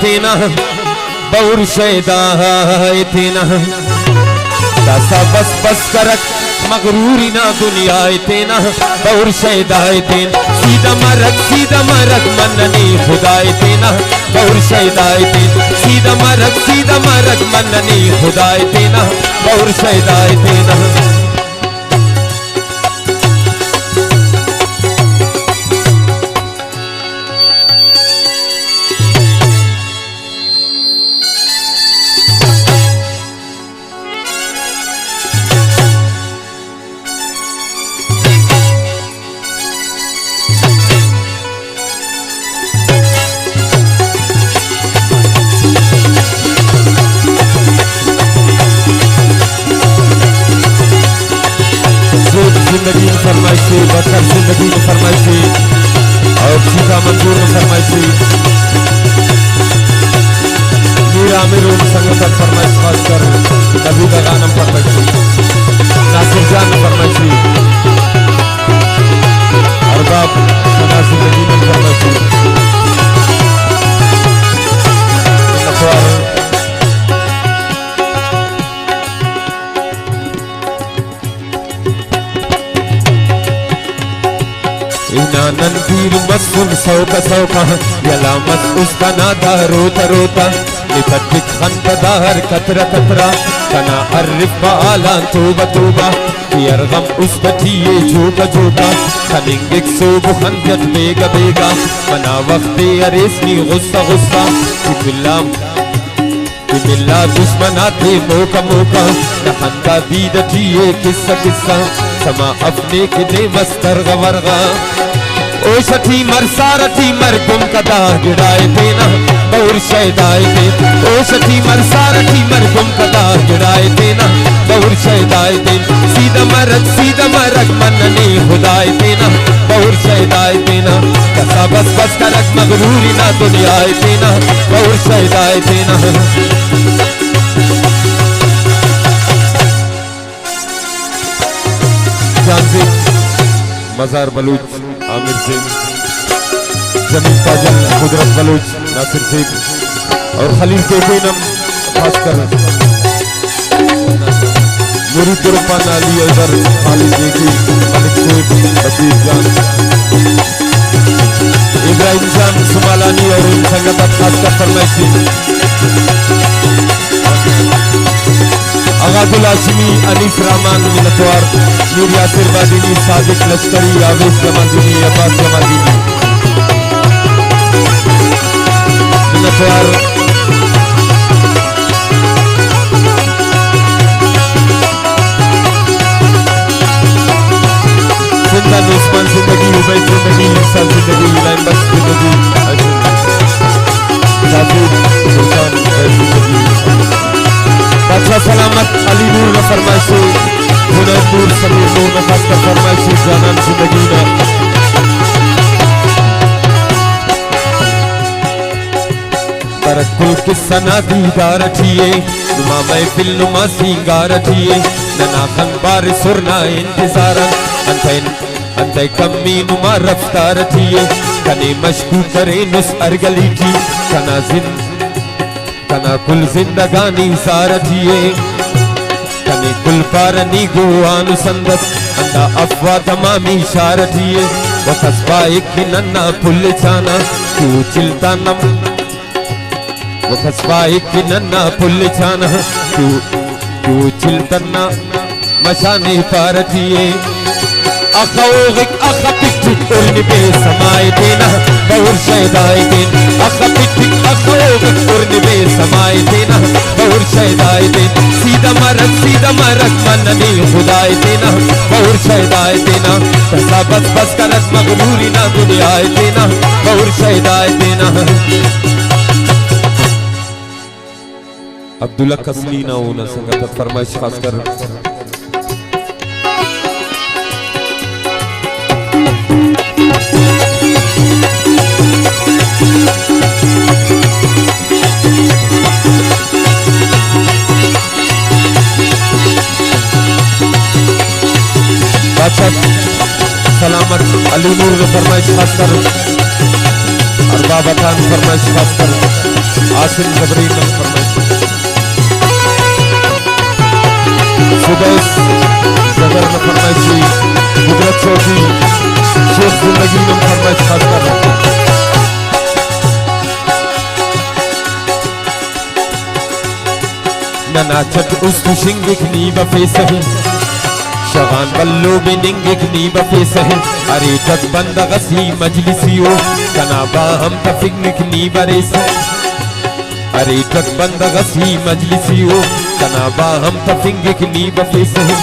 तेना बौर शैदाए तेना दासा बस बस करक मगरूरी ना दुनिया तेना बौर शैदाए तेन सीधा मरक मननी खुदाए तेना बौर शैदाए तेन सीधा मरक मननी खुदाए तेना बौर शैदाए तेना जिंदगी में फरमाइशी बकर जिंदगी में फरमाइशी और शिफा मंजूर में फरमाइशी मीरा मेरू संगत फरमाइश खास कर नबी का गानम फरमाइशी नासिर जान फरमाइशी अरबाब सदा जिंदगी में फरमाइशी नंदीर मसूल सौका सौका यलामत उसका नादा रोता रोता निपट खंददार कतरा कतरा कना अर्रिफ आला तोबा तोबा यरगम उसका ठिये झूका झूका खनिंगिक सोब खंजत बेगा बेगा मना वक्ते अरेसनी गुस्सा गुस्सा बिल्ला दुश्मनाते मौका मौका नहंदा दीद ठिये किस्सा किस्सा समा अपने किने मस्तर गवर्गा ओ सठी मर सारथी मर गुम कदा गिराए तेना बौर शैदाए तेन ओ सठी मर सारथी मर गुम कदा गिराए तेना बौर शैदाए तेन सीधा मरक मननी खुदाए तेना बौर शैदाए तेना कसा बस बस करक मगरूरी ना दुनियाए तेना बौर शैदाए तेना जानसे मजार बलूच आमिर सिंह जमीन ताजल कुदरत बलूच नासिर सिंह और खलील के बेनम खासकर मुरीद गुरफान अली अजहर खालिद नेकी मलिक शेख बशीर जान इब्राहिम जान सुमालानी और उन संगत खासकर फरमाइशी आगाजुल हाशिमी अनीस रहमान मिनतवार नूर यासिर बादीनी सादिक लश्करी आवेश जमादीनी अब्बास जमादीनी मिनतवार जिंदा उस्मान जिंदगी उबैद जिंदगी इंसान जिंदगी लाइन बख्श जिंदगी साजिद सुल्तान जिंदगी बादशाह सलामत अली नूर में फरमाइशी हुनैन नूर समीर नूर में खासकर फरमाइशी जानन जिंदगी में बरकुल किस्सा ना दीदार ठिए नुमा महफिल नुमा सिंगार ठिए नना खंबार सुरना इंतजार अंते कमी नुमा रफ्तार ठिए कने मशकू करे नुस अरगली थी कना कुल जिंदगानी सारथिये कने कुल पारनी गोवानु संदस अंदा अफवा तमामी शारथिये वखसबा एक नन्ना पुल छाना तू चिलता नम वखसबा एक नन्ना पुल छाना तू चिलता मशाने पारथिये अखौगिक अखतिक उर्न बे समाए देना बौर शैदाए देन अखतिक अखौगिक उर्न बे समाए देना बौर शैदाए देन सीधा मरक मननी खुदाए देना बौर शैदाए देना कसा बस बस करक मगरूरी ना दुनियाए देना बौर शैदाए देना अब्दुल्ला कसलीना होना संगत फरमाइश खासकर सलामत अली नूर ने फरमाइश खासकर और बाबा खान फरमाइश खासकर कासिम जबरी नम फरमाइशी सुबह जबर नम फरमाइशी कुदरत चौकी शेख जिंदगी नम फरमाइश खास कर नाचत उस्तु शिंगिक नी बफे सही शगान बल्लो बिनिंगिक नी बफे सही अरे जग बंद गसी मजलिसियो कनाबा हम तफिंगिक नी बरे सही अरे जग बंद गसी मजलिसियो कनाबा हम तफिंगिक नी बफे सही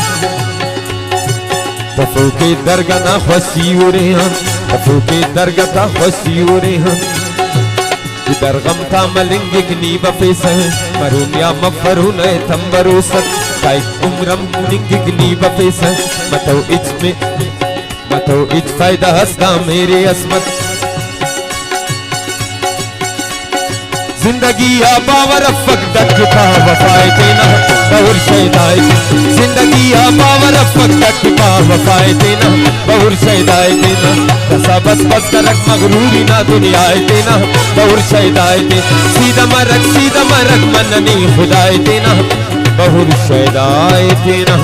तफो के दरगाह ना खुशी हो रहे हैं तफो के दरगाह ना खुशी हो रहे हैं इधर गम था मलिंगिक नी बफेस है मरून या मफरून है तंबरोसत काई उम्रम निंगिक नी बफेस है मतौ इच फायदा हस्ता मेरे असमत जिंदगी आबावर फकदक का वफाए देना बहुर शैदाए जिंदगी आबावर फकदक का वफाए देना बहुर शैदाए देना कसा बस बस करक मगरूरी ना दुनियाए देना बहुर शैदाए दे सीधा मरक मननी खुदाए देना बहुर शैदाए देना